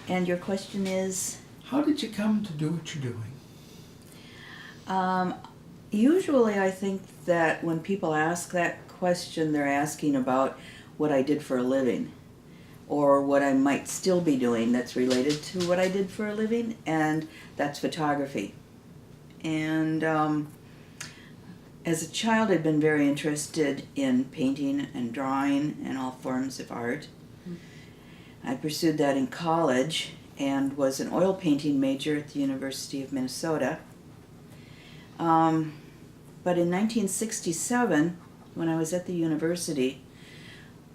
And your question is? How did you come to do what you're doing? Usually I think that when people ask that question, they're asking about what I did for a living or what I might still be doing that's related to what I did for a living, and that's photography. And as a child, I'd been very interested in painting and drawing and all forms of art. I pursued that in college and was an oil painting major at the University of Minnesota. But in 1967, when I was at the university,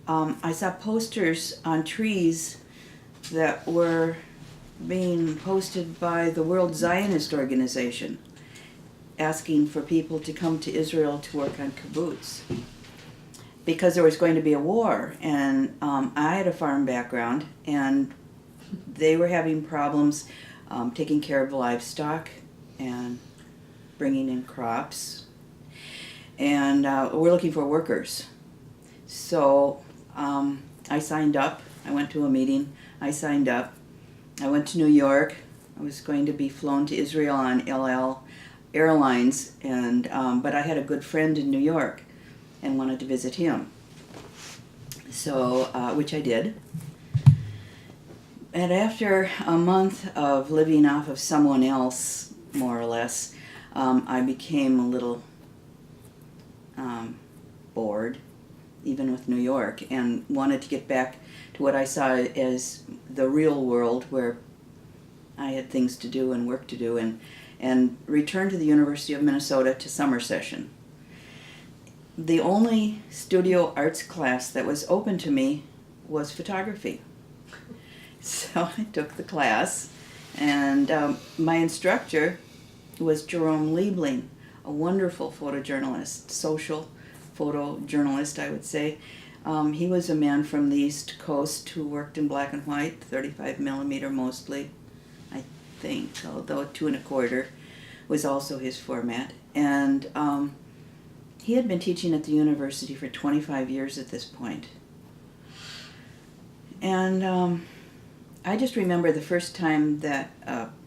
I saw posters on trees that were being posted by the World Zionist Organization, asking for people to come to Israel to work on kibbutz, because there was going to be a war. And I had a farm background, and they were having problems taking care of livestock and bringing in crops, and we're looking for workers. So I signed up. I went to a meeting. I signed up. I went to New York. I was going to be flown to Israel on LL Airlines, and but I had a good friend in New York and wanted to visit him. So, which I did. And after a month of living off of someone else, more or less, I became a little bored, even with New York, and wanted to get back to what I saw as the real world, where I had things to do and work to do, and returned to the University of Minnesota to summer session. The only studio arts class that was open to me was photography. So I took the class, and my instructor was Jerome Liebling, a wonderful photojournalist, social photojournalist, I would say. He was a man from the East Coast who worked in black and white, 35 millimeter mostly, I think, although 2 1/4 was also his format. And he had been teaching at the university for 25 years at this point. And I just remember the first time that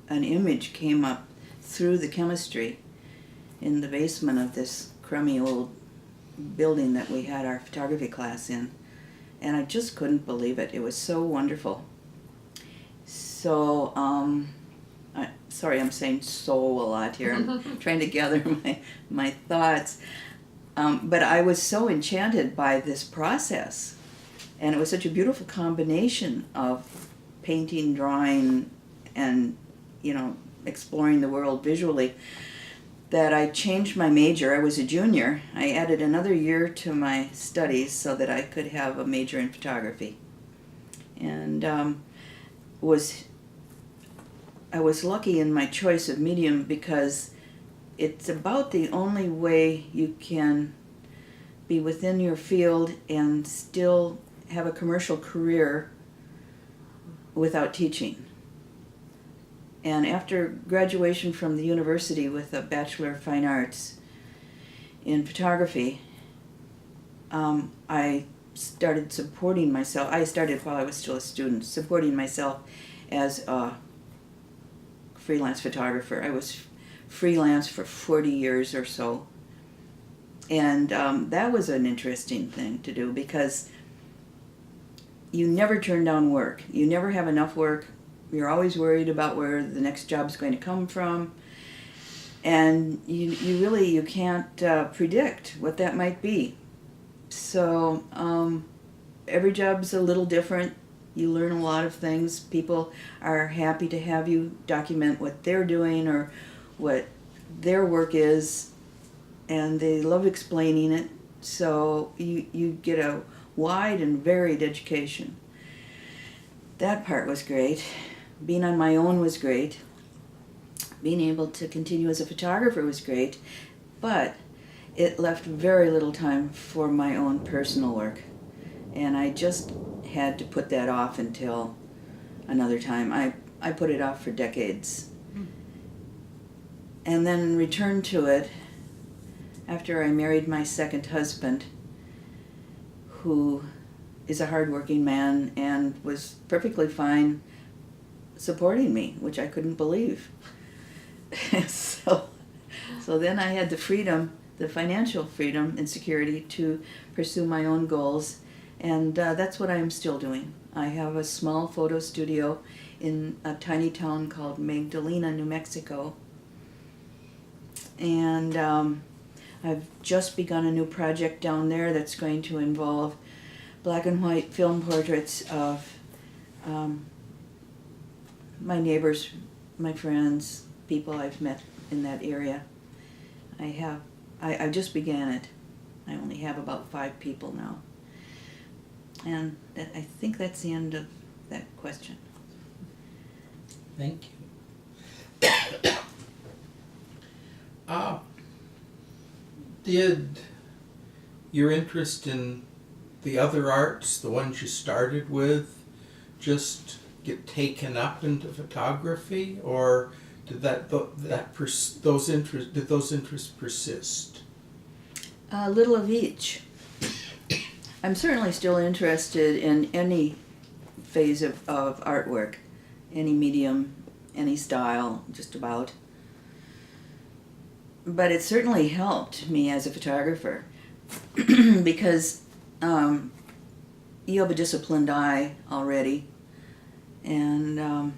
an image came up through the chemistry in the basement of this crummy old building that we had our photography class in. And I just couldn't believe it. It was so wonderful. So, sorry, I'm saying so a lot here. I'm trying to gather my thoughts. But I was so enchanted by this process. And it was such a beautiful combination of painting, drawing, and, exploring the world visually, that I changed my major. I was a junior. I added another year to my studies so that I could have a major in photography. And I was lucky in my choice of medium, because it's about the only way you can be within your field and still have a commercial career without teaching. And after graduation from the university with a Bachelor of Fine Arts in photography, I started supporting myself. I started while I was still a student, supporting myself as a freelance photographer. I was freelance for 40 years or so. And that was an interesting thing to do, because you never turn down work. You never have enough work. You're always worried about where the next job's going to come from. And you can't predict what that might be. So every job's a little different. You learn a lot of things. People are happy to have you document what they're doing or what their work is, and they love explaining it. So you get a wide and varied education. That part was great. Being on my own was great. Being able to continue as a photographer was great, but it left very little time for my own personal work. And I just had to put that off until another time. I put it off for decades. And then returned to it after I married my second husband, who is a hardworking man and was perfectly fine supporting me, which I couldn't believe. So then I had the freedom, the financial freedom and security to pursue my own goals, and that's what I am still doing. I have a small photo studio in a tiny town called Magdalena, New Mexico, and I've just begun a new project down there that's going to involve black and white film portraits of my neighbors, my friends, people I've met in that area. I just began it. I only have about 5 people now. And I think that's the end of that question. Thank you. Did your interest in the other arts, the ones you started with, just get taken up into photography, or did those interests persist? A little of each. I'm certainly still interested in any phase of artwork, any medium, any style, just about. But it certainly helped me as a photographer because you have a disciplined eye already, and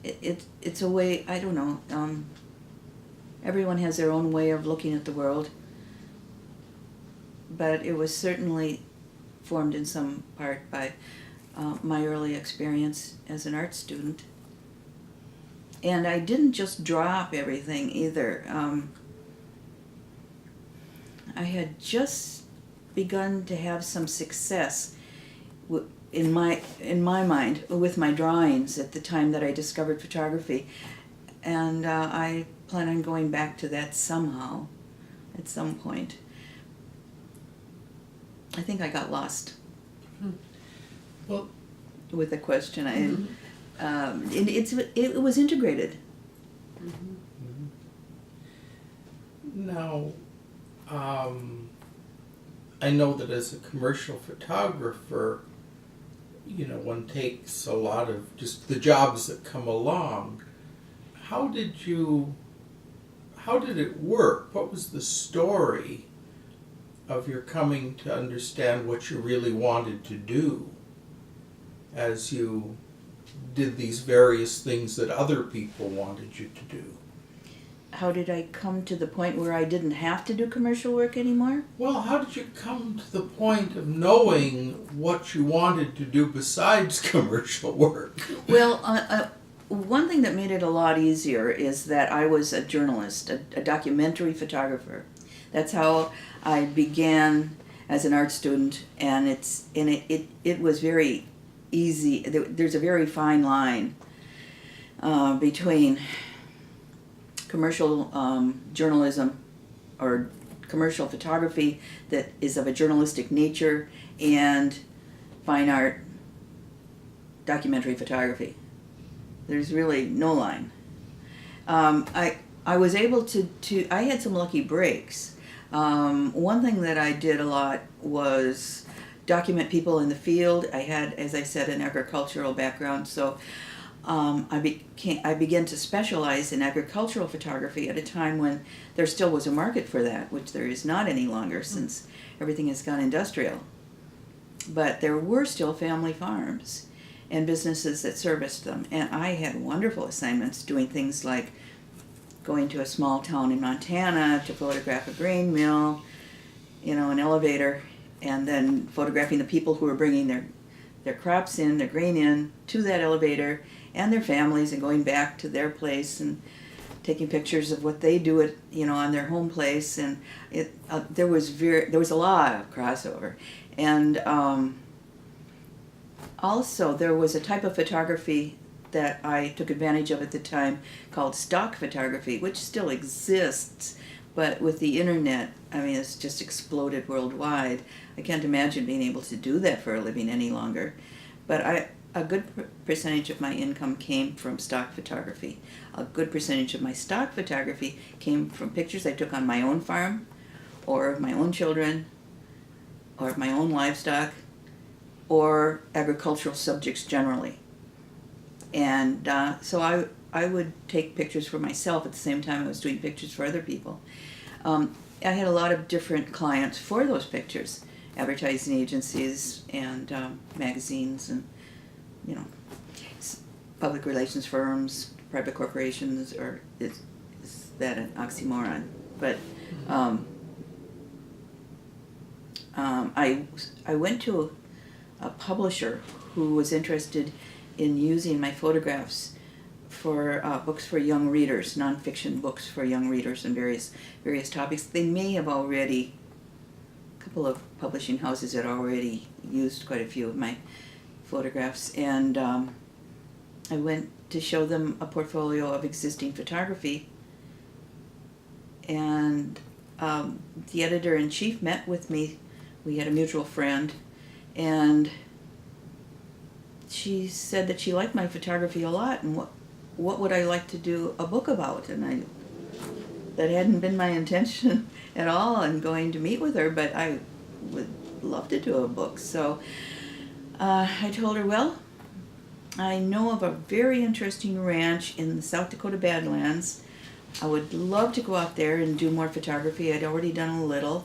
it's a way, I don't know, everyone has their own way of looking at the world, but it was certainly formed in some part by my early experience as an art student. And I didn't just drop everything either. I had just begun to have some success in my mind with my drawings at the time that I discovered photography, and I plan on going back to that somehow, at some point. I think I got lost. Well, with the question. It was integrated. Now, I know that as a commercial photographer, one takes a lot of just the jobs that come along. How did it work? What was the story of your coming to understand what you really wanted to do as you did these various things that other people wanted you to do? How did I come to the point where I didn't have to do commercial work anymore? Well, how did you come to the point of knowing what you wanted to do besides commercial work? Well, one thing that made it a lot easier is that I was a journalist, a documentary photographer. That's how I began as an art student, and it was very easy. There's a very fine line between commercial journalism or commercial photography that is of a journalistic nature and fine art documentary photography. There's really no line. I was able to I had some lucky breaks. One thing that I did a lot was document people in the field. I had, as I said, an agricultural background, so I began to specialize in agricultural photography at a time when there still was a market for that, which there is not any longer since everything has gone industrial. But there were still family farms and businesses that serviced them, and I had wonderful assignments doing things like going to a small town in Montana to photograph a grain mill, an elevator, and then photographing the people who were bringing their crops in, their grain in, to that elevator, and their families, and going back to their place and taking pictures of what they do at on their home place. And there was a lot of crossover, and also there was a type of photography that I took advantage of at the time called stock photography, which still exists, but with the internet, it's just exploded worldwide. I can't imagine being able to do that for a living any longer. But a good percentage of my income came from stock photography. A good percentage of my stock photography came from pictures I took on my own farm, or of my own children, or of my own livestock, or agricultural subjects generally. And so I would take pictures for myself at the same time I was doing pictures for other people. I had a lot of different clients for those pictres, advertising agencies and magazines and, you know, public relations firms, private corporations, or is that an oxymoron? But I went to a publisher who was interested in using my photographs for books for young readers, nonfiction books for young readers on various topics. They may have already, a couple of publishing houses had already used quite a few of my photographs, and I went to show them a portfolio of existing photography, and the editor-in-chief met with me. We had a mutual friend, and she said that she liked my photography a lot, and what would I like to do a book about? And that hadn't been my intention at all in going to meet with her, but I would love to do a book. So I told her, well, I know of a very interesting ranch in the South Dakota Badlands. I would love to go out there and do more photography. I'd already done a little,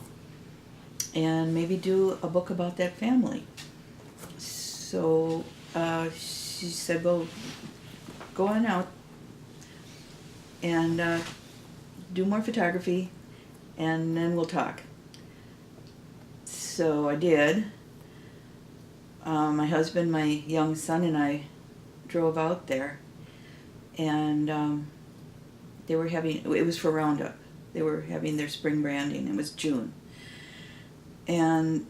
and maybe do a book about that family. So she said, well, go on out and do more photography, and then we'll talk. So I did. My husband, my young son, and I drove out there, and they were having, it was for Roundup. They were having their spring branding. It was June. And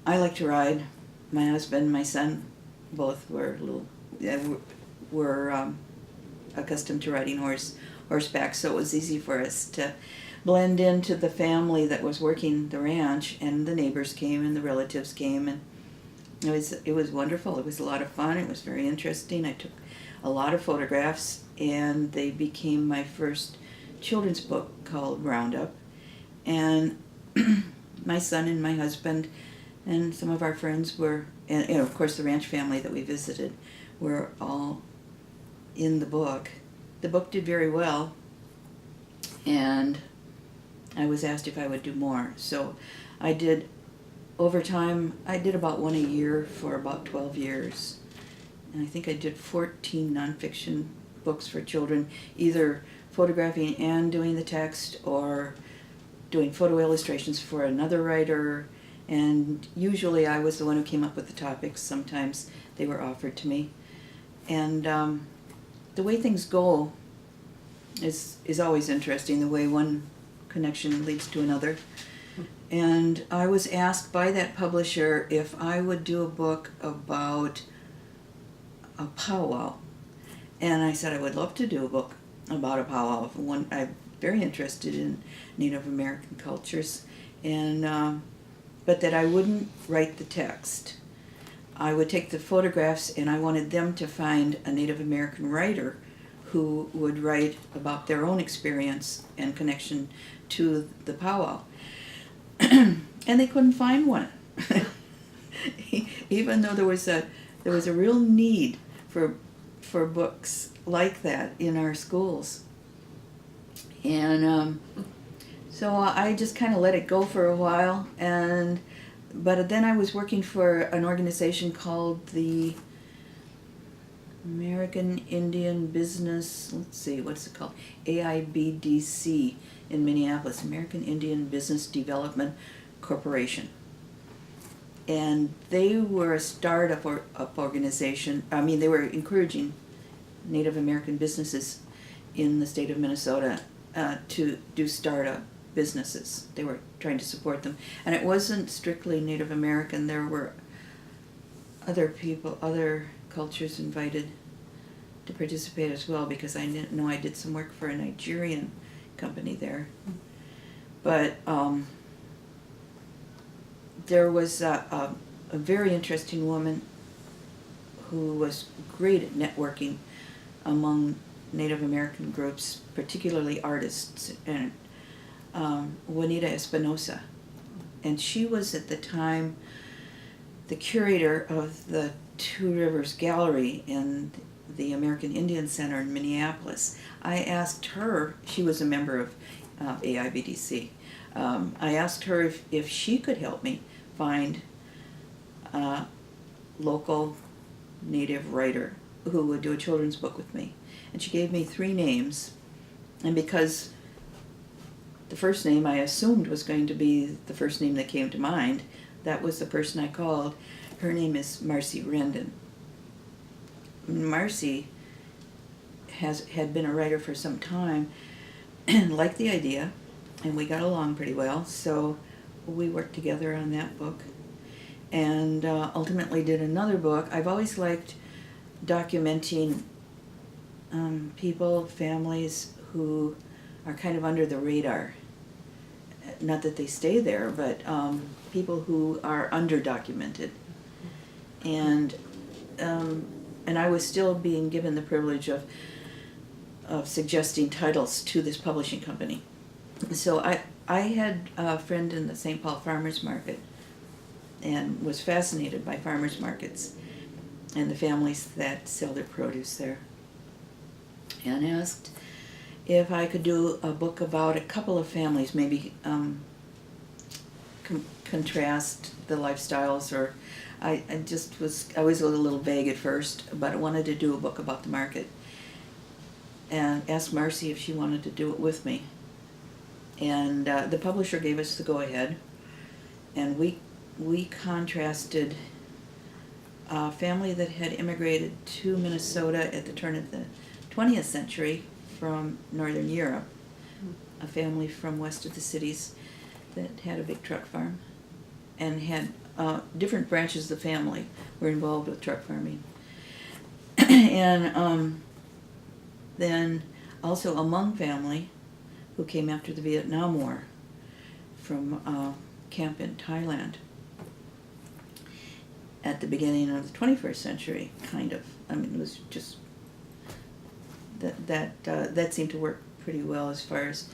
I like to ride. My husband, my son, both were accustomed to riding horseback, so it was easy for us to blend into the family that was working the ranch, and the neighbors came and the relatives came, and it was wonderful. It was a lot of fun. It was very interesting. I took a lot of photographs, and they became my first children's book called Roundup. And my son and my husband and some of our friends were, and of course the ranch family that we visited, were all in the book. The book did very well, and I was asked if I would do more. So I did, over time, I did about one a year for about 12 years. And I think I did 14 nonfiction books for children, either photographing and doing the text, or doing photo illustrations for another writer. And usually I was the one who came up with the topics. Sometimes they were offered to me. And the way things go is always interesting, the way one connection leads to another. And I was asked by that publisher if I would do a book about a powwow. And I said I would love to do a book about a powwow. I'm very interested in Native American cultures, and but that I wouldn't write the text. I would take the photographs, and I wanted them to find a Native American writer who would write about their own experience and connection to the powwow. And they couldn't find one, even though there was a real need for books like that in our schools. And so I just kind of let it go for a while, but then I was working for an organization called the American Indian Business, what's it called? AIBDC in Minneapolis, American Indian Business Development Corporation. And they were a startup organization. I mean, they were encouraging Native American businesses in the state of Minnesota to do startup businesses. They were trying to support them. And it wasn't strictly Native American. There were other people, other cultures invited to participate as well, because I didn't know I did some work for a Nigerian company there. But there was a very interesting woman who was great at networking among Native American groups, particularly artists, and Juanita Espinosa. And she was at the time the curator of the Two Rivers Gallery in the American Indian Center in Minneapolis. I asked her, she was a member of AIBDC, I asked her if she could help me find a local Native writer who would do a children's book with me. And she gave me 3 names, and because the first name I assumed was going to be the first name that came to mind, that was the person I called. Her name is Marcy Rendon. Marcy had been a writer for some time and liked the idea, and we got along pretty well, so we worked together on that book, and ultimately did another book. I've always liked documenting people, families who are kind of under the radar. Not that they stay there, but people who are under-documented. And I was still being given the privilege of suggesting titles to this publishing company. So I had a friend in the St. Paul Farmers Market and was fascinated by farmers markets and the families that sell their produce there, and asked if I could do a book about a couple of families, maybe contrast the lifestyles, or I was a little vague at first, but I wanted to do a book about the market, and asked Marcy if she wanted to do it with me. And the publisher gave us the go-ahead, and we contrasted a family that had immigrated to Minnesota at the turn of the 20th century from Northern Europe, a family from west of the cities that had a big truck farm and had different branches of the family were involved with truck farming. And then also a Hmong family who came after the Vietnam War from a camp in Thailand at the beginning of the 21st century, kind of. I mean, it was just that seemed to work pretty well as far as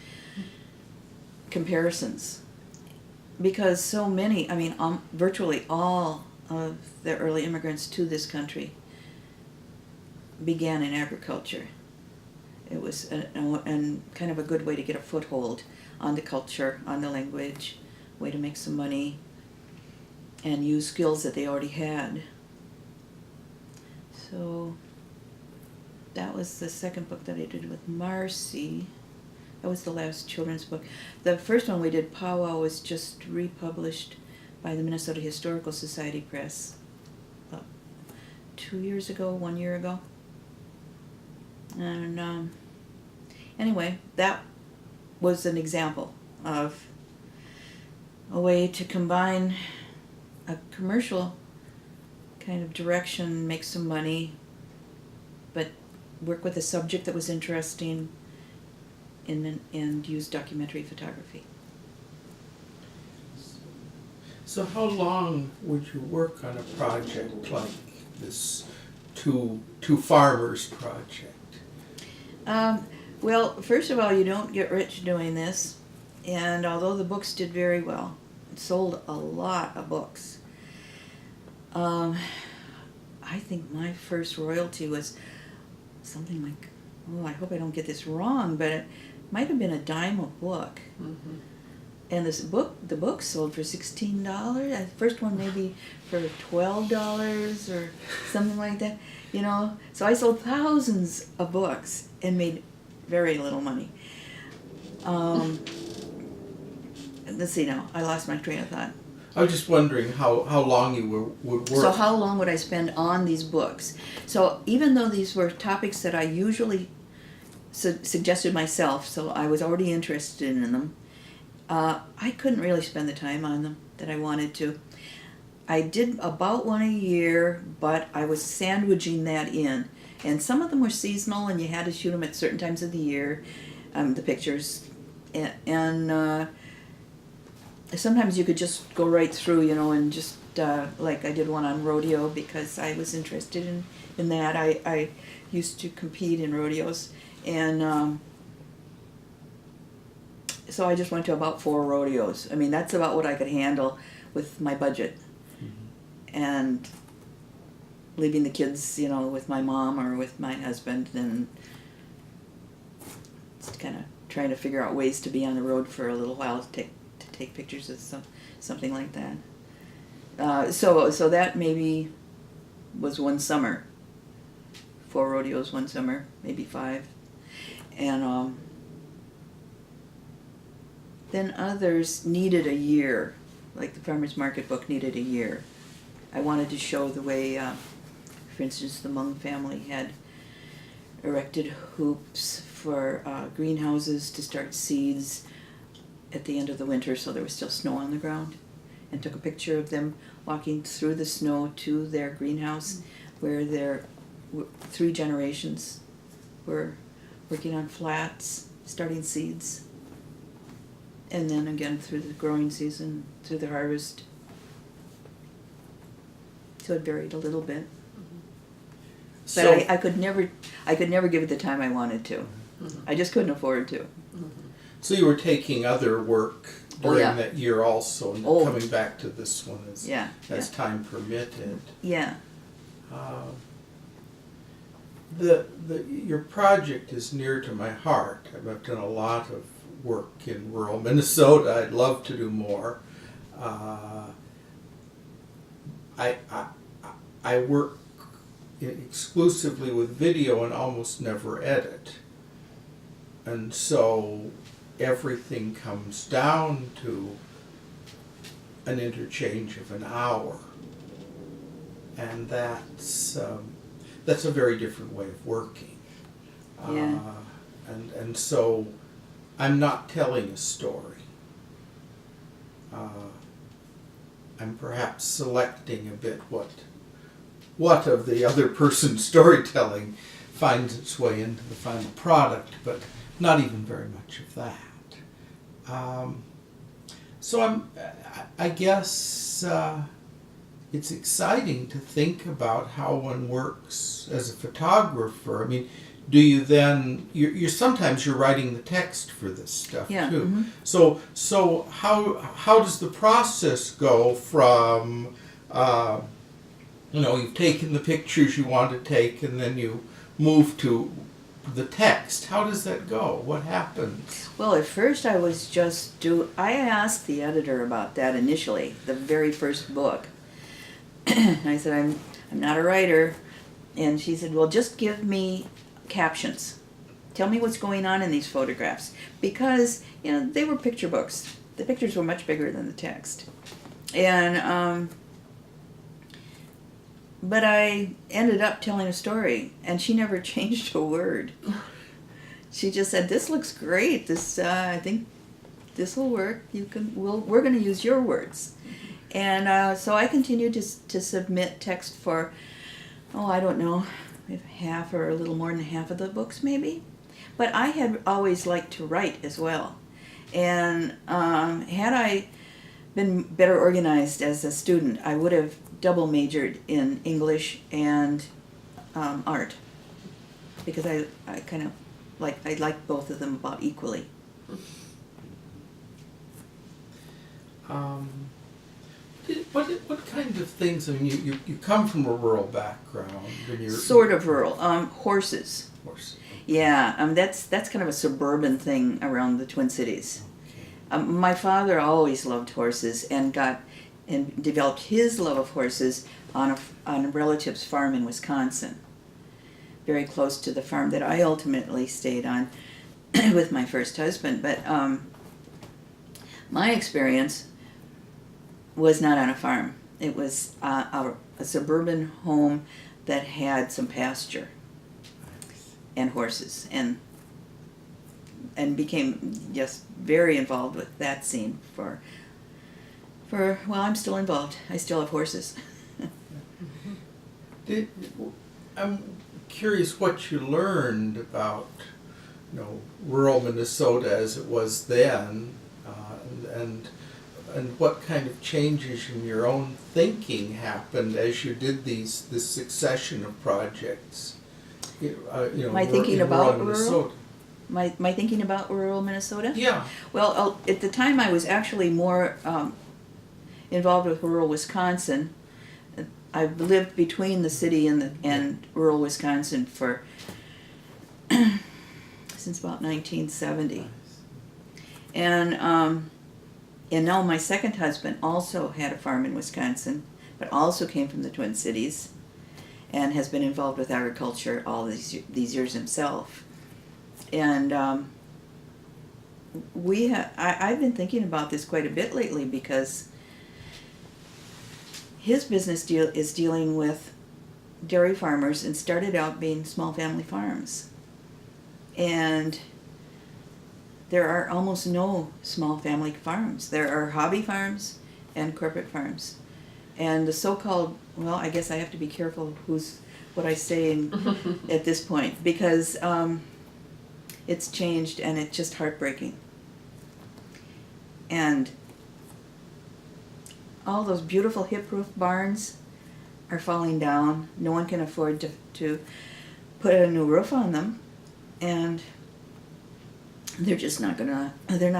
comparisons, because so many, I mean, virtually all of the early immigrants to this country began in agriculture. It was and kind of a good way to get a foothold on the culture, on the language, way to make some money, and use skills that they already had. So that was the second book that I did with Marcy. That was the last children's book. The first one we did, Powwow, was just republished by the Minnesota Historical Society Press 2 years ago, 1 year ago. And anyway, that was an example of a way to combine a commercial kind of direction, make some money, but work with a subject that was interesting, and use documentary photography. So how long would you work on a project like this two farmers project? Well, first of all, you don't get rich doing this, and although the books did very well, it sold a lot of books. I think my first royalty was something like, I hope I don't get this wrong, but it might have been a dime a book. Mm-hmm. And the book sold for $16. The first one maybe for $12 or something like that. You know, so I sold thousands of books and made very little money. Let's see now. I lost my train of thought. I was just wondering how long you would work. So how long would I spend on these books? So even though these were topics that I usually suggested myself, so I was already interested in them, I couldn't really spend the time on them that I wanted to. I did about one a year, but I was sandwiching that in. And some of them were seasonal, and you had to shoot them at certain times of the year, the pictures. And sometimes you could just go right through, you know, and just, like I did one on rodeo because I was interested in that. I used to compete in rodeos. And so I just went to about 4 rodeos. I mean, that's about what I could handle with my budget. Mm-hmm. And leaving the kids, with my mom or with my husband, and just kind of trying to figure out ways to be on the road for a little while to take pictures of something like that. So that maybe was one summer. 4 rodeos one summer, maybe 5. And then others needed a year, like the farmer's market book needed a year. I wanted to show the way, for instance, the Hmong family had erected hoops for greenhouses to start seeds at the end of the winter, so there was still snow on the ground, and took a picture of them walking through the snow to their greenhouse, where their 3 generations were working on flats, starting seeds, and then again through the growing season, through the harvest. So it varied a little bit. But So, I could never give it the time I wanted to. I just couldn't afford to. so you were taking other work during yeah. that year also, and Oh. coming back to this one as time permitted. Yeah. Your project is near to my heart. I've done a lot of work in rural Minnesota. I'd love to do more. I work exclusively with video and almost never edit. And so everything comes down to an interchange of an hour. And that's a very different way of working. Yeah. And so I'm not telling a story. I'm perhaps selecting a bit what of the other person's storytelling finds its way into the final product, but not even very much of that. So I guess it's exciting to think about how one works as a photographer. I mean, do you then, you're sometimes you're writing the text for this stuff Yeah, too. mhm. So how does the process go from, you've taken the pictures you want to take and then you move to the text? How does that go? What happens? Well, at first I was I asked the editor about that initially, the very first book. I said, I'm not a writer. And she said, well, just give me captions. Tell me what's going on in these photographs. Because, they were picture books. The pictures were much bigger than the text. And, but I ended up telling a story, and she never changed a word. She just said, this looks great. I think this will work. We're going to use your words. And so I continued to submit text for, I don't know, half or a little more than half of the books maybe. But I had always liked to write as well. And had I been better organized as a student, I would have double majored in English and art. Because I kind of like both of them about equally. What kind of things? I mean, you come from a rural background, and you're Sort of rural. Horses. Horses. Yeah, that's kind of a suburban thing around the Twin Cities. Okay. My father always loved horses and developed his love of horses on a relative's farm in Wisconsin, very close to the farm that I ultimately stayed on with my first husband. But my experience was not on a farm. It was a suburban home that had some pasture and horses, and became just very involved with that scene for I'm still involved. I still have horses. I'm curious what you learned about, rural Minnesota as it was then, and what kind of changes in your own thinking happened as you did this succession of projects. My thinking about rural? Minnesota. My thinking about rural Minnesota? Yeah. Well, at the time I was actually more involved with rural Wisconsin. I've lived between the city and rural Wisconsin for since about 1970. And now my second husband also had a farm in Wisconsin, but also came from the Twin Cities and has been involved with agriculture all these years himself. And I've been thinking about this quite a bit lately because his business is dealing with dairy farmers and started out being small family farms. And there are almost no small family farms. There are hobby farms and corporate farms. And the so-called, well, I guess I have to be careful what I say at this point, because it's changed and it's just heartbreaking. And all those beautiful hip roof barns are falling down. No one can afford to put a new roof on them, and they're not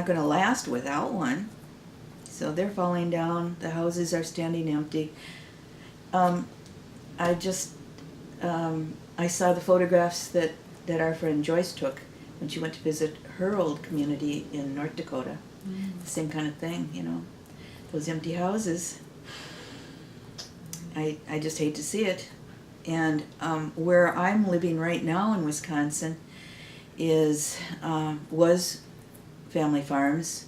gonna last without one. So they're falling down. The houses are standing empty. I saw the photographs that our friend Joyce took when she went to visit her old community in North Dakota. The same kind of thing, those empty houses. I just hate to see it. And where I'm living right now in Wisconsin was family farms.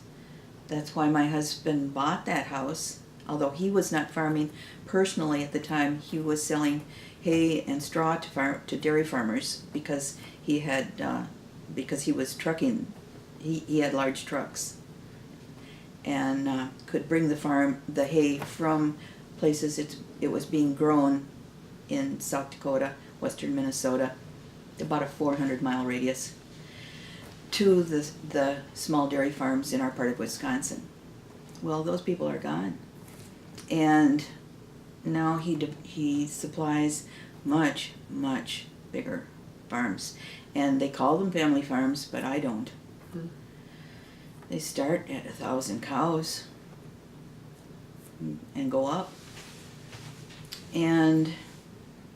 That's why my husband bought that house. Although he was not farming personally at the time, he was selling hay and straw to dairy farmers because he was trucking. He had large trucks and could bring the hay from places it was being grown in South Dakota, western Minnesota, about a 400-mile radius, to the small dairy farms in our part of Wisconsin. Well, those people are gone, and now he supplies much, much bigger farms, and they call them family farms, but I don't. They start at 1,000 cows and go up, and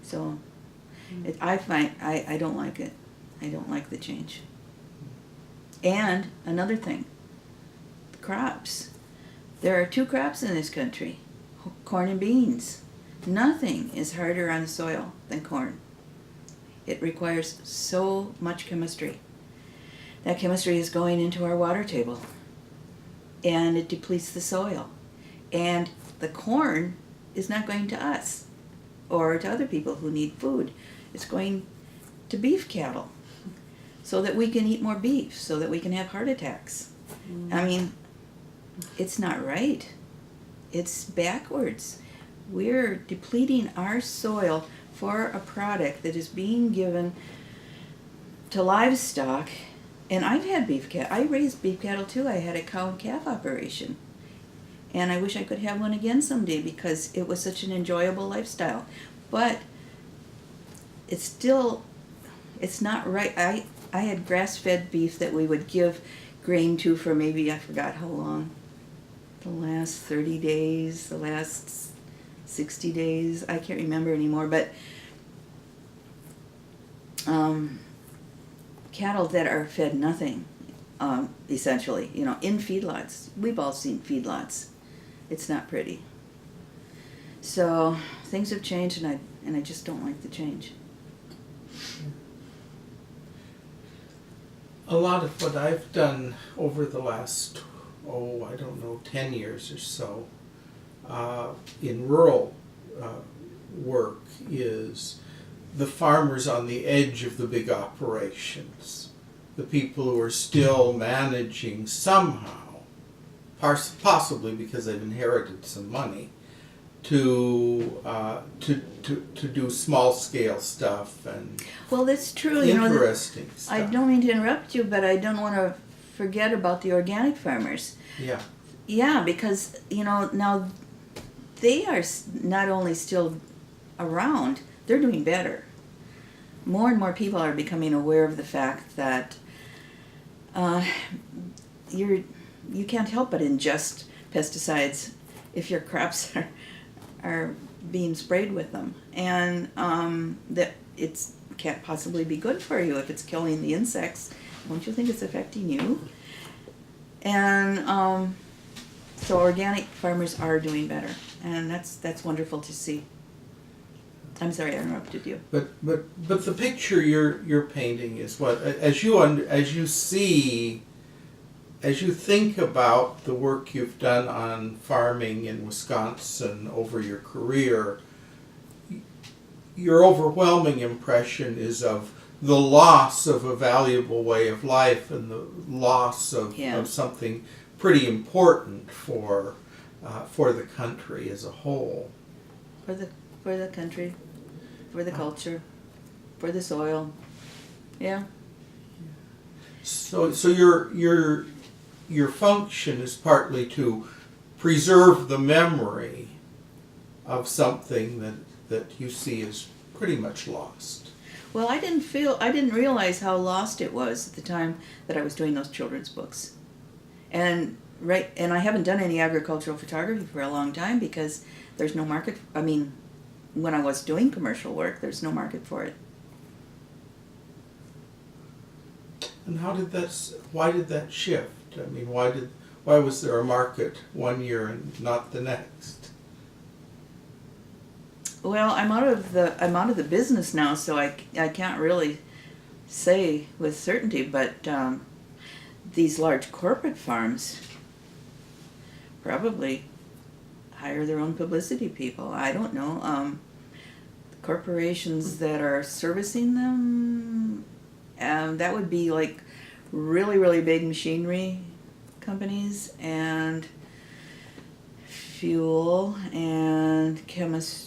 so I don't like it. I don't like the change. And another thing, the crops. There are 2 crops in this country, corn and beans. Nothing is harder on the soil than corn. It requires so much chemistry. That chemistry is going into our water table, and it depletes the soil. And the corn is not going to us or to other people who need food. It's going to beef cattle so that we can eat more beef, so that we can have heart attacks. I mean, it's not right. It's backwards. We're depleting our soil for a product that is being given to livestock. And I've had beef cattle. I raised beef cattle too. I had a cow and calf operation. And I wish I could have one again someday because it was such an enjoyable lifestyle. But it's not right. I had grass-fed beef that we would give grain to for maybe, I forgot how long, the last 30 days, the last 60 days, I can't remember anymore, but cattle that are fed nothing, essentially, in feedlots. We've all seen feedlots. It's not pretty. So things have changed, and I just don't like the change. A lot of what I've done over the last, 10 years or so, in rural work is the farmers on the edge of the big operations, the people who are still managing somehow, possibly because they've inherited some money, to do small scale stuff and well, that's true. Interesting stuff. I don't mean to interrupt you, but I don't want to forget about the organic farmers. Yeah. Yeah, because now they are not only still around, they're doing better. More and more people are becoming aware of the fact that you can't help but ingest pesticides if your crops are being sprayed with them, and that it's can't possibly be good for you if it's killing the insects. Don't you think it's affecting you? And so organic farmers are doing better, and that's wonderful to see. I'm sorry I interrupted you. But the picture you're painting is what, as you think about the work you've done on farming in Wisconsin over your career, your overwhelming impression is of the loss of a valuable way of life and the loss of something pretty important for the country as a whole. For the country, for the culture, for the soil. Yeah. So your function is partly to preserve the memory of something that you see as pretty much lost. Well, I didn't realize how lost it was at the time that I was doing those children's books. And I haven't done any agricultural photography for a long time because there's no market. I mean, when I was doing commercial work, there's no market for it. And why did that shift? I mean, why was there a market one year and not the next? Well, I'm out of the business now, so I can't really say with certainty, but these large corporate farms probably hire their own publicity people. I don't know. Corporations that are servicing them, that would be like really, really big machinery companies and fuel and chemicals,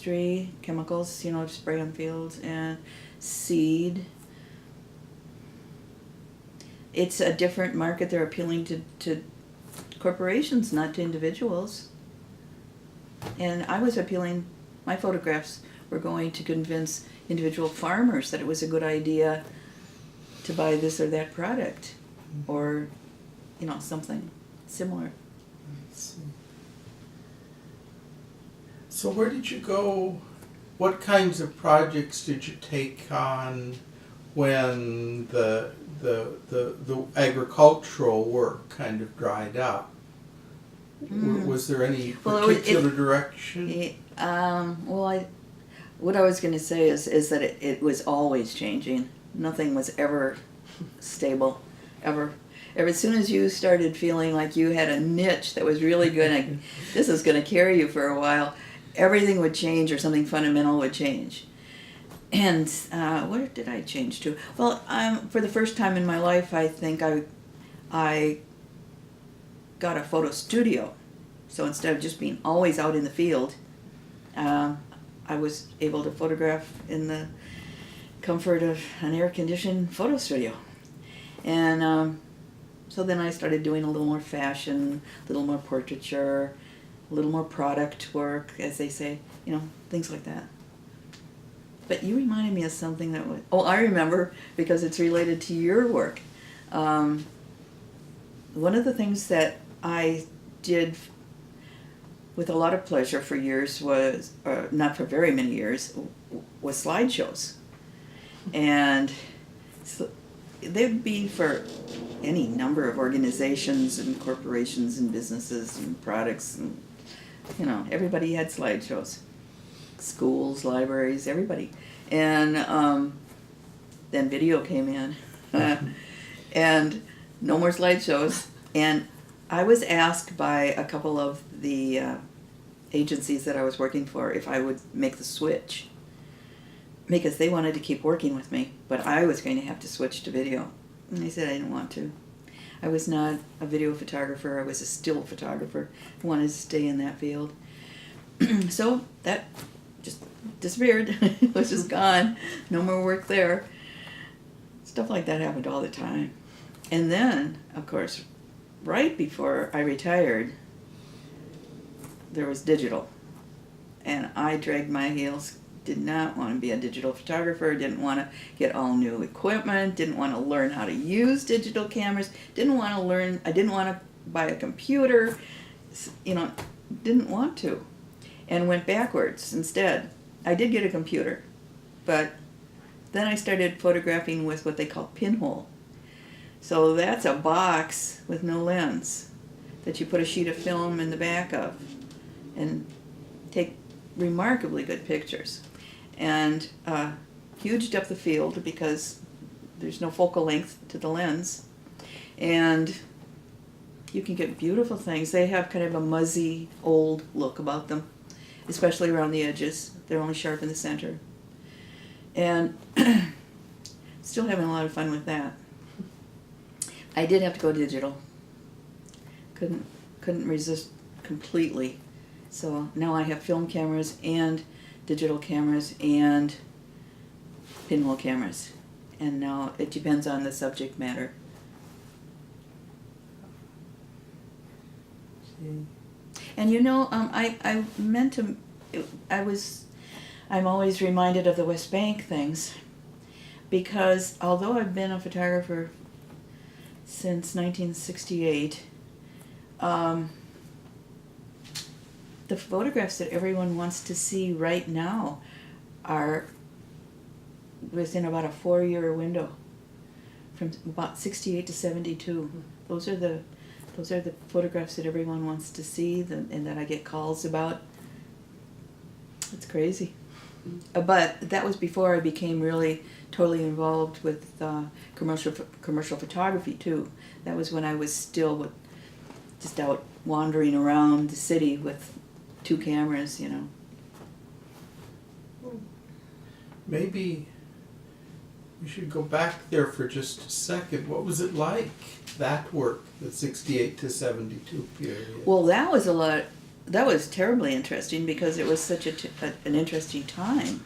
to spray on fields, and seed. It's a different market. They're appealing to corporations, not to individuals. And my photographs were going to convince individual farmers that it was a good idea to buy this or that product, or, something similar. So where did you go? What kinds of projects did you take on when the agricultural work kind of dried up? Was there any particular direction? What I was going to say is that it was always changing. Nothing was ever stable, ever. As soon as you started feeling like you had a niche that was really this is going to carry you for a while, everything would change or something fundamental would change. And what did I change to? Well, for the first time in my life, I think I got a photo studio. So instead of just being always out in the field, I was able to photograph in the comfort of an air-conditioned photo studio. And so then I started doing a little more fashion, a little more portraiture, a little more product work, as they say, things like that. But you reminded me of something that was... Oh, I remember, because it's related to your work. One of the things that I did with a lot of pleasure for years was, not for very many years, was slideshows. And so they'd be for any number of organizations and corporations and businesses and products, and everybody had slideshows. Schools, libraries, everybody. And then video came in. And no more slideshows. And I was asked by a couple of the agencies that I was working for if I would make the switch, because they wanted to keep working with me, but I was going to have to switch to video. And I said I didn't want to. I was not a video photographer. I was a still photographer. I wanted to stay in that field. So that just disappeared. It was just gone. No more work there. Stuff like that happened all the time. And then, of course, right before I retired, there was digital. And I dragged my heels. Did not want to be a digital photographer, didn't want to get all new equipment, didn't want to learn how to use digital cameras, I didn't want to buy a computer, didn't want to. and went backwards instead. I did get a computer, but then I started photographing with what they call pinhole. So that's a box with no lens that you put a sheet of film in the back of and take remarkably good pictures. And huge depth of field because there's no focal length to the lens. And you can get beautiful things. They have kind of a muzzy, old look about them, especially around the edges. They're only sharp in the center. And still having a lot of fun with that. I did have to go digital. Couldn't resist completely. So now I have film cameras and digital cameras and pinhole cameras. And now it depends on the subject matter. And you know, I meant to, I'm always reminded of the West Bank things, because although I've been a photographer since 1968, the photographs that everyone wants to see right now are within about a 4-year window, from about 68 to 72. Those are the photographs that everyone wants to see and that I get calls about. It's crazy. But that was before I became really totally involved with commercial photography too. That was when I was still just out wandering around the city with 2 cameras, you know. Maybe we should go back there for just a second. What was it like, that work, the 68 to 72 period? Well, that was terribly interesting because it was such an interesting time.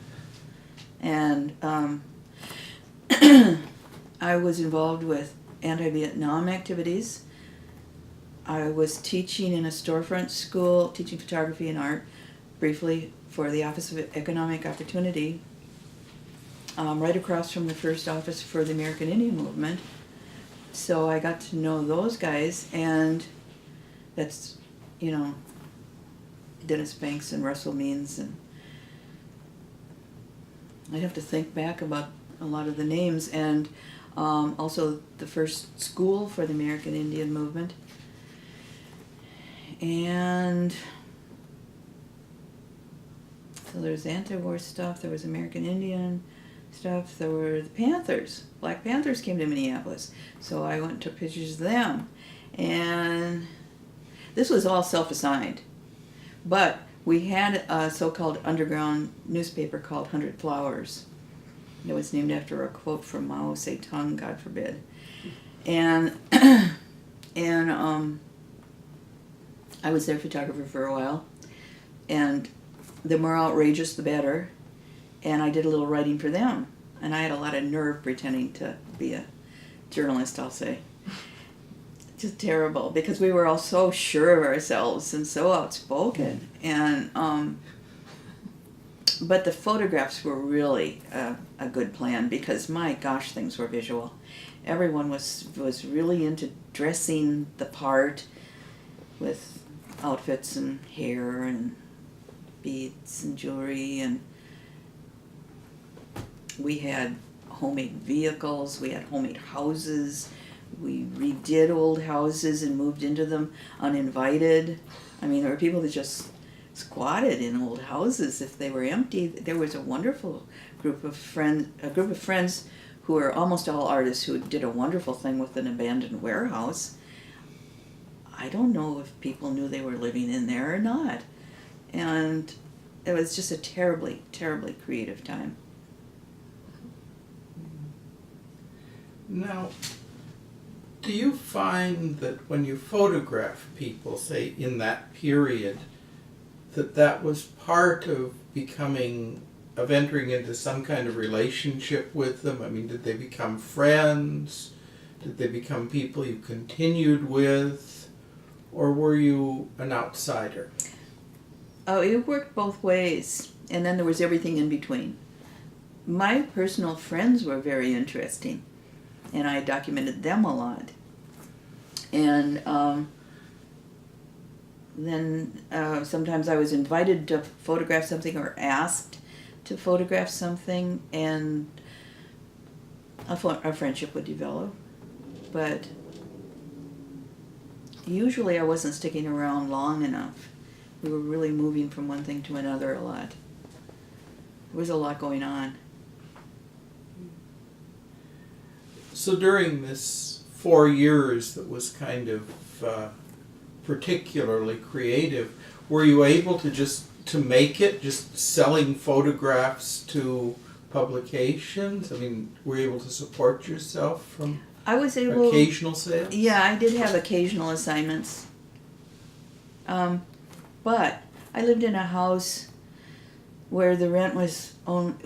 And I was involved with anti-Vietnam activities. I was teaching in a storefront school, teaching photography and art, briefly for the Office of Economic Opportunity, right across from the first office for the American Indian Movement. So I got to know those guys, and that's, you know, Dennis Banks and Russell Means, and I'd have to think back about a lot of the names, and also the first school for the American Indian Movement. And so there's anti-war stuff, there was American Indian stuff, there were the Panthers. Black Panthers came to Minneapolis, so I went and took pictures of them. And this was all self-assigned. But we had a so-called underground newspaper called 100 Flowers. It was named after a quote from Mao Zedong, God forbid. And I was their photographer for a while. And the more outrageous, the better. And I did a little writing for them. And I had a lot of nerve pretending to be a journalist, I'll say. Just terrible, because we were all so sure of ourselves and so outspoken. And but the photographs were really a good plan, because my gosh, things were visual. Everyone was really into dressing the part with outfits and hair and beads and jewelry, and we had homemade vehicles, we had homemade houses. We redid old houses and moved into them uninvited. I mean, there were people that just squatted in old houses if they were empty. There was a wonderful group of friends who were almost all artists who did a wonderful thing with an abandoned warehouse. I don't know if people knew they were living in there or not. And it was just a terribly, terribly creative time. Now, do you find that when you photograph people, say in that period, that was part of entering into some kind of relationship with them? I mean, did they become friends? Did they become people you continued with? Or were you an outsider? Oh, it worked both ways. And then there was everything in between. My personal friends were very interesting, and I documented them a lot. And then sometimes I was invited to photograph something or asked to photograph something, and a friendship would develop. But usually I wasn't sticking around long enough. We were really moving from one thing to another a lot. There was a lot going on. So during this 4 years that was kind of particularly creative, were you able to make it, just selling photographs to publications? I mean, were you able to support yourself from I was able. occasional sales? Yeah, I did have occasional assignments. But I lived in a house where the rent was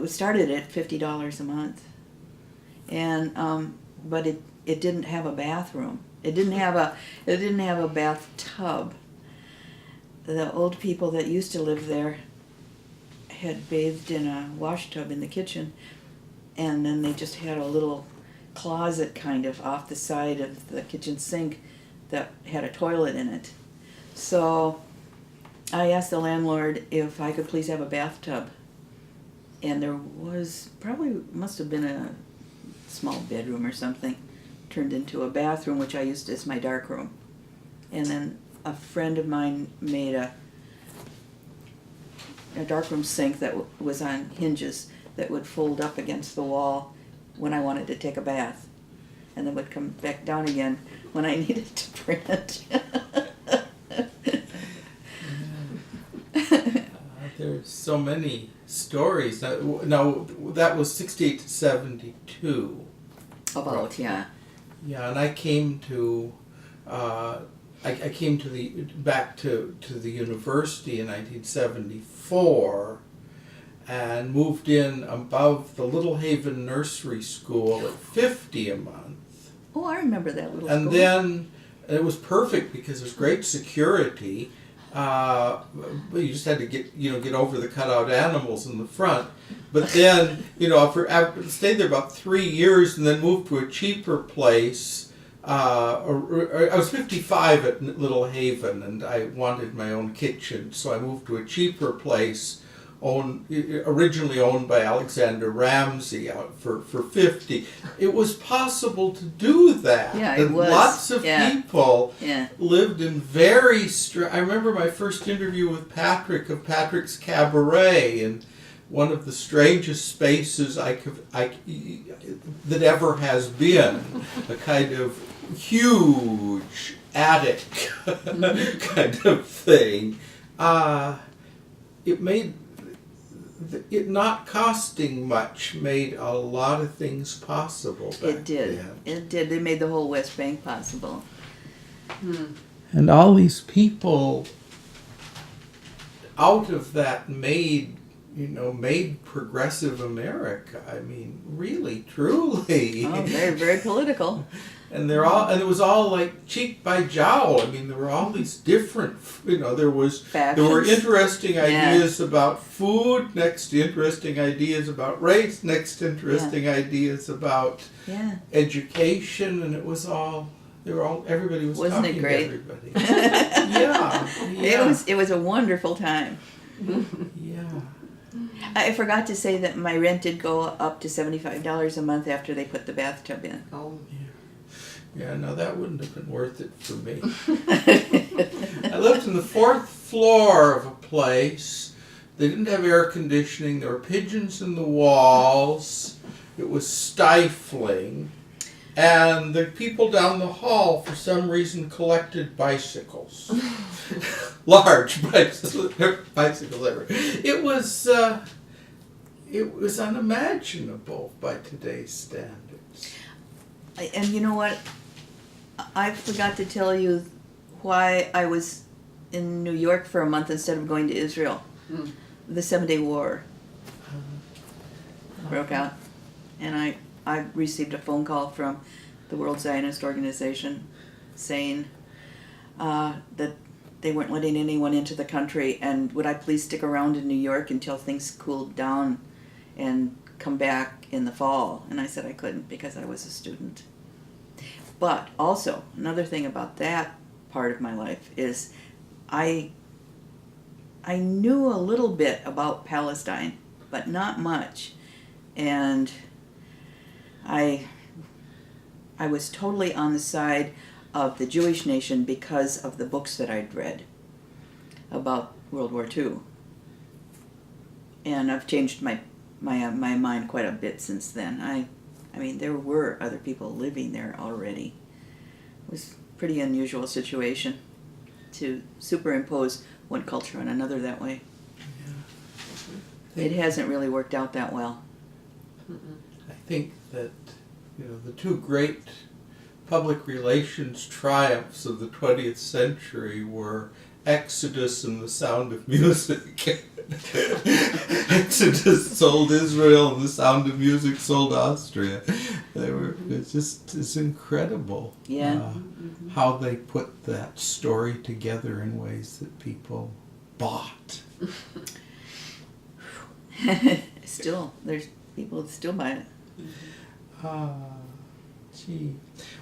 started at $50 a month, and but it didn't have a bathroom. It didn't have a bathtub. The old people that used to live there had bathed in a wash tub in the kitchen, and then they just had a little closet kind of off the side of the kitchen sink that had a toilet in it. So I asked the landlord if I could please have a bathtub, and there was must have been a small bedroom or something turned into a bathroom, which I used as my darkroom. And then a friend of mine made a darkroom sink that was on hinges that would fold up against the wall when I wanted to take a bath, and then would come back down again when I needed to print. There's so many stories. Now that was 68 to 72. About, yeah. Yeah, and I came to I came to back to the university in 1974, and moved in above the Little Haven Nursery School at $50 a month. Oh, I remember that little And school. then it was perfect because there was great security. You just had to get over the cutout animals in the front. But then, I stayed there about 3 years and then moved to a cheaper place. I was 55 at Little Haven, and I wanted my own kitchen, so I moved to a cheaper place, originally owned by Alexander Ramsey, out for $50. It was possible to do that. Yeah, it and was. Lots of people Yeah. lived in very I remember my first interview with Patrick of Patrick's Cabaret, and one of the strangest spaces that ever has been, a kind of huge attic kind of thing. It not costing much made a lot of things possible back It did. then. It did. They made the whole West Bank possible. And all these people out of that made progressive America. I mean, really, truly. Oh, very, very political. And it was all like cheek by jowl. I mean, there were all these different, there were Factions. interesting ideas about food, next to interesting ideas about race, next to interesting ideas about education, and it was all, everybody was Wasn't talking it great? to everybody. Yeah. It was a wonderful time. Yeah. I forgot to say that my rent did go up to $75 a month after they put the bathtub in. Oh. Yeah, no, that wouldn't have been worth it for me. I lived on the 4th floor of a place. They didn't have air conditioning. There were pigeons in the walls. It was stifling. And the people down the hall, for some reason, collected bicycles. Large bicycles. It was unimaginable by today's standards. And you know what? I forgot to tell you why I was in New York for a month instead of going to Israel. The 7-Day War broke out, and I received a phone call from the World Zionist Organization saying that they weren't letting anyone into the country, and would I please stick around in New York until things cooled down and come back in the fall. And I said I couldn't because I was a student. But also, another thing about that part of my life is I knew a little bit about Palestine, but not much. And I was totally on the side of the Jewish nation because of the books that I'd read about World War II. And I've changed my mind quite a bit since then. I mean, there were other people living there already. It was a pretty unusual situation to superimpose one culture on another that way. Yeah. It hasn't really worked out that well. I think that, the two great public relations triumphs of the 20th century were Exodus and The Sound of Music. Exodus sold Israel and The Sound of Music sold Austria. It's incredible. Yeah. How they put that story together in ways that people bought. Still, there's people that still buy it. Gee.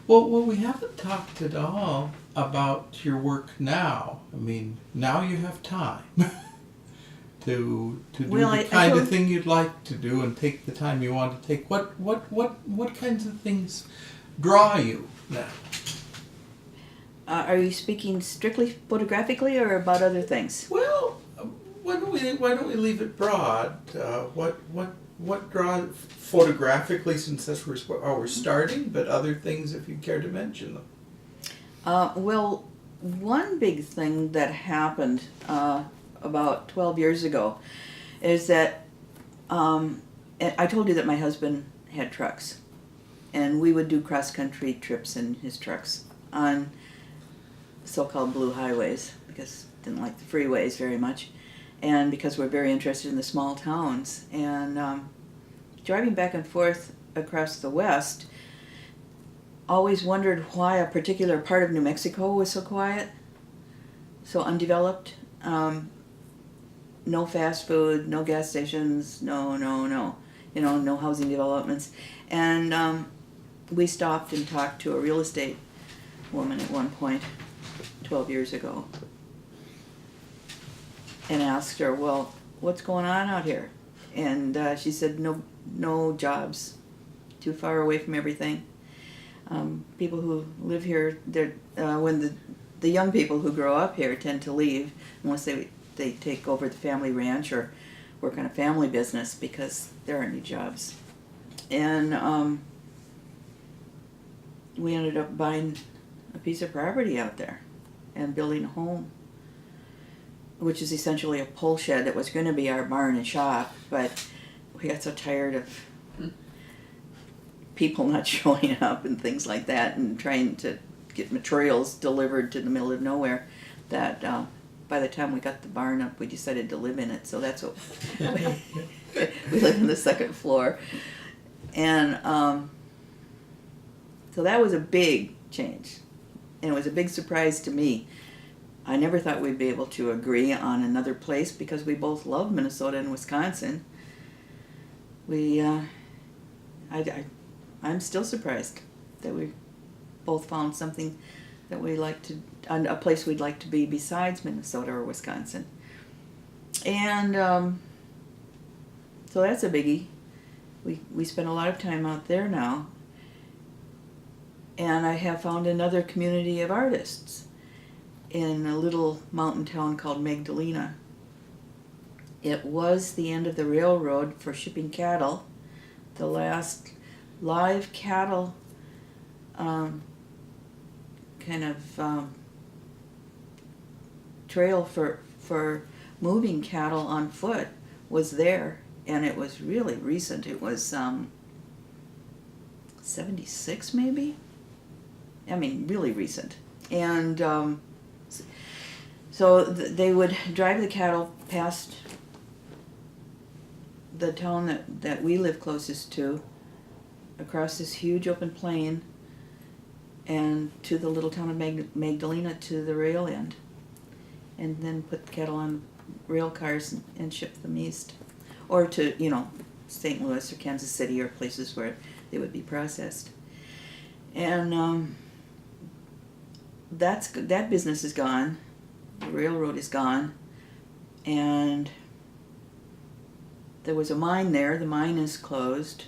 Well, we haven't talked at all about your work now. I mean, now you have time to do the kind of thing you'd like to do and take the time you want to take. What kinds of things draw you now? Are you speaking strictly photographically or about other things? Well, why don't we leave it broad? What draws photographically, since that's where we're starting, but other things if you care to mention them. Well, one big thing that happened about 12 years ago is that I told you that my husband had trucks, and we would do cross-country trips in his trucks on so-called blue highways because didn't like the freeways very much, and because we're very interested in the small towns. And driving back and forth across the West, always wondered why a particular part of New Mexico was so quiet, so undeveloped. No fast food, no gas stations, no, no housing developments. And we stopped and talked to a real estate woman at one point, 12 years ago, and asked her, well, what's going on out here? And she said, no jobs, too far away from everything. People who live here, when the young people who grow up here tend to leave unless they take over the family ranch or work on a family business because there aren't any jobs. And we ended up buying a piece of property out there and building a home, which is essentially a pole shed that was going to be our barn and shop, but we got so tired of people not showing up and things like that and trying to get materials delivered to the middle of nowhere that by the time we got the barn up, we decided to live in it. So that's what we live on the second floor. And so that was a big change. And it was a big surprise to me. I never thought we'd be able to agree on another place because we both love Minnesota and Wisconsin. I'm still surprised that we both found something that we like to, a place we'd like to be besides Minnesota or Wisconsin. And so that's a biggie. We spend a lot of time out there now. And I have found another community of artists in a little mountain town called Magdalena. It was the end of the railroad for shipping cattle. The last live cattle trail for moving cattle on foot was there, and it was really recent. It was 76 maybe? I mean, really recent. And so they would drive the cattle past the town that we live closest to, across this huge open plain, and to the little town of Magdalena, to the rail end, and then put the cattle on rail cars and ship them east, or to St. Louis or Kansas City or places where they would be processed. And that business is gone. The railroad is gone. And there was a mine there. The mine is closed.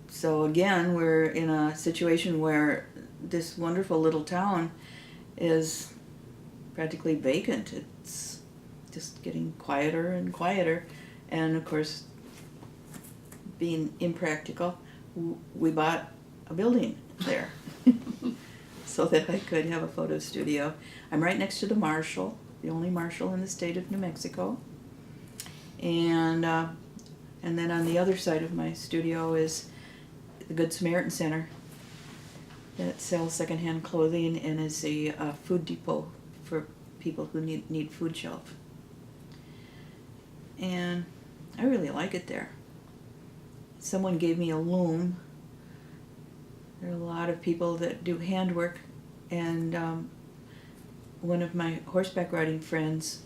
So again, we're in a situation where this wonderful little town is practically vacant. It's just getting quieter and quieter. And of course, being impractical, we bought a building there so that I could have a photo studio. I'm right next to the marshal, the only marshal in the state of New Mexico. And then on the other side of my studio is the Good Samaritan Center that sells secondhand clothing and is a food depot for people who need food shelf. And I really like it there. Someone gave me a loom. There are a lot of people that do handwork, and one of my horseback riding friends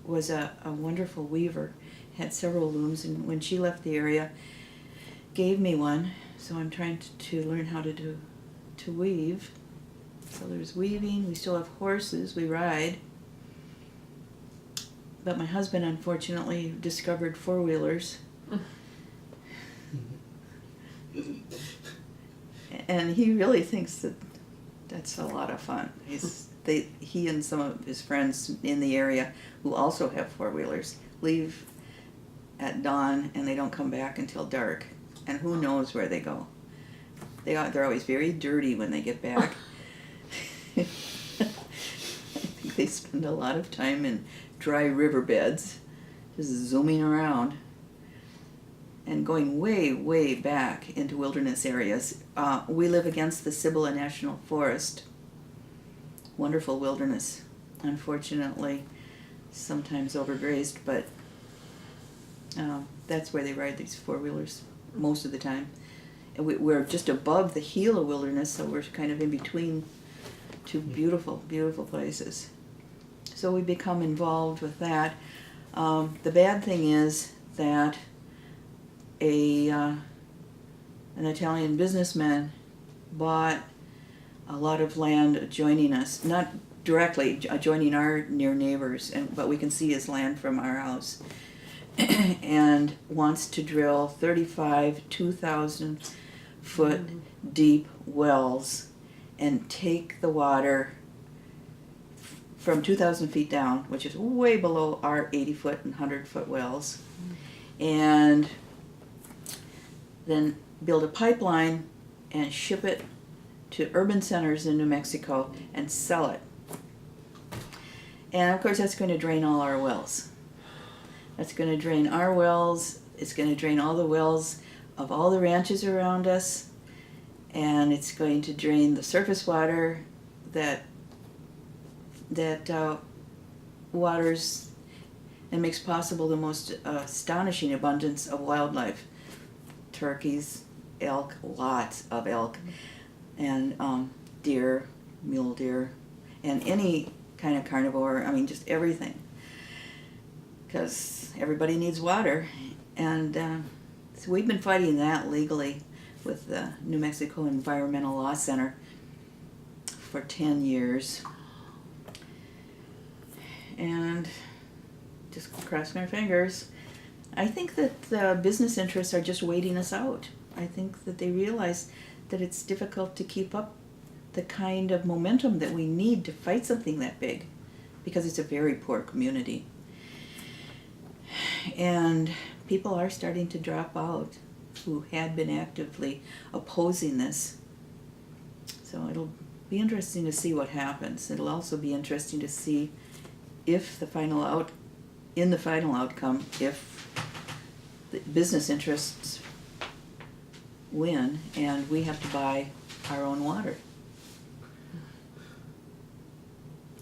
was a wonderful weaver, had several looms, and when she left the area, gave me one. So I'm trying to learn how to weave. So there's weaving. We still have horses. We ride. But my husband, unfortunately, discovered four-wheelers. And he really thinks that that's a lot of fun. He and some of his friends in the area who also have four-wheelers leave at dawn and they don't come back until dark. And who knows where they go. They're always very dirty when they get back. I think they spend a lot of time in dry riverbeds, just zooming around and going way, way back into wilderness areas. We live against the Cibola National Forest. Wonderful wilderness. Unfortunately, sometimes overgrazed, but that's where they ride these four-wheelers most of the time. And we're just above the Gila wilderness, so we're kind of in between two beautiful, beautiful places. So we become involved with that. The bad thing is that an Italian businessman bought a lot of land adjoining us, not directly adjoining our near neighbors, but we can see his land from our house, and wants to drill 35 2,000-foot deep wells and take the water from 2,000 feet down, which is way below our 80-foot and 100-foot wells, and then build a pipeline and ship it to urban centers in New Mexico and sell it. And of course that's going to drain all our wells. That's going to drain our wells, it's going to drain all the wells of all the ranches around us, and it's going to drain the surface water that waters and makes possible the most astonishing abundance of wildlife. Turkeys, elk, lots of elk, and deer, mule deer, and any kind of carnivore, I mean just everything. Because everybody needs water, and so we've been fighting that legally with the New Mexico Environmental Law Center for 10 years. And just crossing our fingers. I think that the business interests are just waiting us out. I think that they realize that it's difficult to keep up the kind of momentum that we need to fight something that big, because it's a very poor community. And people are starting to drop out who had been actively opposing this. So it'll be interesting to see what happens. It'll also be interesting to see if the final outcome, if the business interests win and we have to buy our own water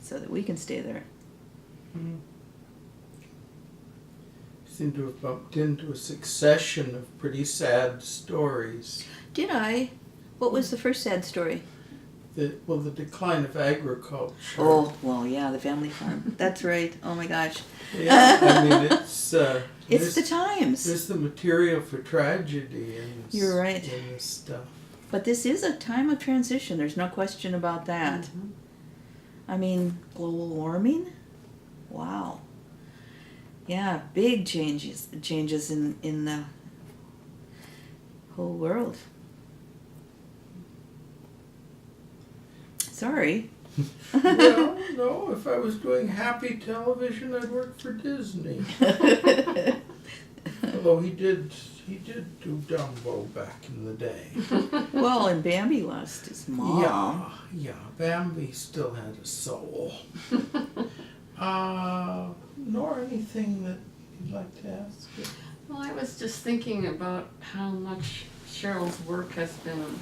so that we can stay there. Mm-hmm. Seem to have bumped into a succession of pretty sad stories. Did I? What was the first sad story? The decline of agriculture. Oh, well, yeah, the family farm. That's right. Oh my gosh. Yeah, I mean, it's the times. There's the material for tragedy in this, You're right. in this stuff. But this is a time of transition. There's no question about that. I mean, global warming? Wow. Yeah, big changes in the whole world. Sorry. Well, no, if I was doing happy television, I'd work for Disney. Although he did do Dumbo back in the day. Well, and Bambi lost his mom. Yeah, Bambi still had a soul. Nor anything that you'd like to ask? Well, I was just thinking about how much Cheryl's work has been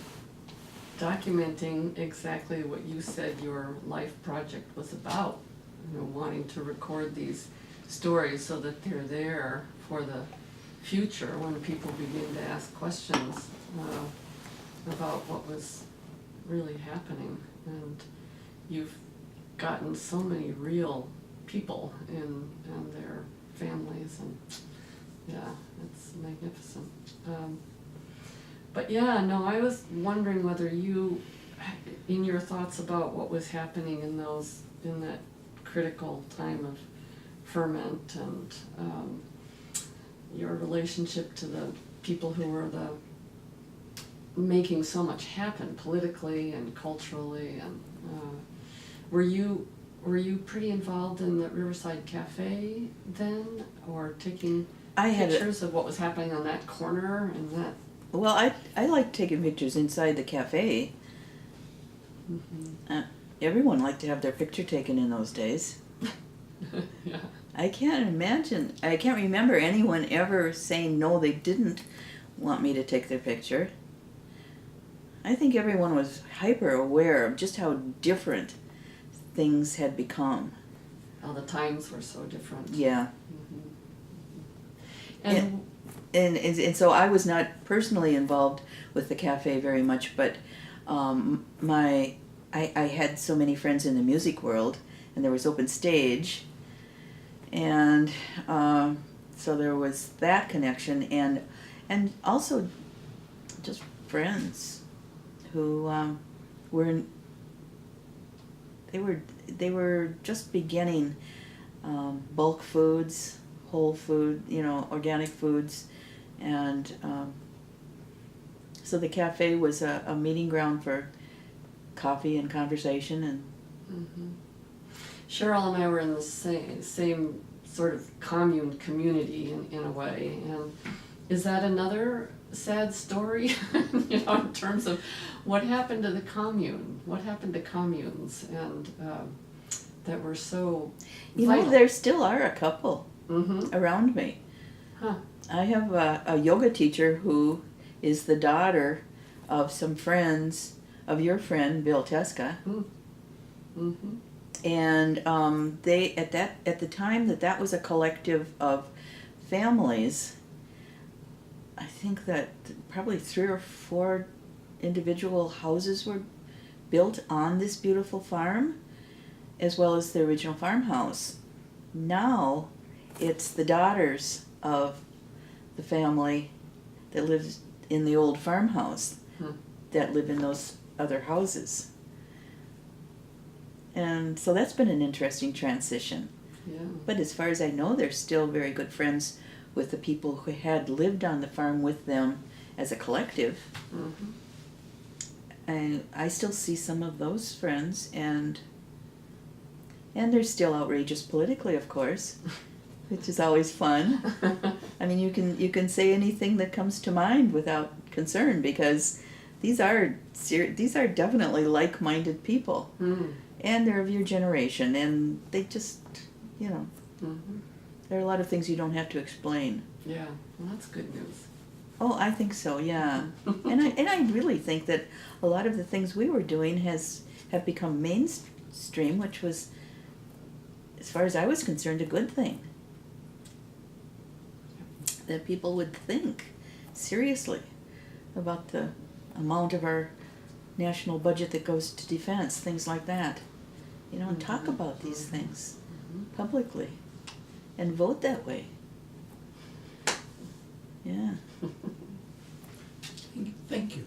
documenting exactly what you said your life project was about. You know, wanting to record these stories so that they're there for the future when people begin to ask questions about what was really happening. And you've gotten so many real people and their families, and yeah, it's magnificent. But yeah, no, I was wondering whether you, in your thoughts about what was happening in that critical time of ferment and your relationship to the people who were making so much happen politically and culturally, and were you pretty involved in the Riverside Cafe then, or taking pictures of what was happening on that corner and that? Well, I like taking pictures inside the cafe. Mm-hmm. Everyone liked to have their picture taken in those days. Yeah. I can't remember anyone ever saying no, they didn't want me to take their picture. I think everyone was hyper aware of just how different things had become. Oh, the times were so different. Yeah. Mm-hmm. And so I was not personally involved with the cafe very much, but I had so many friends in the music world, and there was open stage, and so there was that connection, and also just friends who they were just beginning bulk foods, whole food, organic foods. And so the cafe was a meeting ground for coffee and conversation. And mm-hmm. Cheryl and I were in the same sort of commune community in a way. And is that another sad story, in terms of what happened to the commune? What happened to communes and that were so vital? There still are a couple mm-hmm. around me. Huh. I have a yoga teacher who is the daughter of some friends of your friend Bill Teska, mm-hmm. and they at the time that was a collective of families. I think that probably 3 or 4 individual houses were built on this beautiful farm, as well as the original farmhouse. Now, it's the daughters of the family that lives in the old farmhouse that live in those other houses. And so that's been an interesting transition. Yeah. But as far as I know, they're still very good friends with the people who had lived on the farm with them as a collective. Mm-hmm. And I still see some of those friends, and they're still outrageous politically, of course, which is always fun. I mean, you can say anything that comes to mind without concern, because these are definitely like-minded people, and they're of your generation, and they just, Mm-hmm. there are a lot of things you don't have to explain. Yeah, well, that's good news. Oh, I think so, yeah. and I really think that a lot of the things we were doing have become mainstream, which was, as far as I was concerned, a good thing. That people would think seriously about the amount of our national budget that goes to defense, things like that. And talk about these things publicly and vote that way. Yeah. Thank you.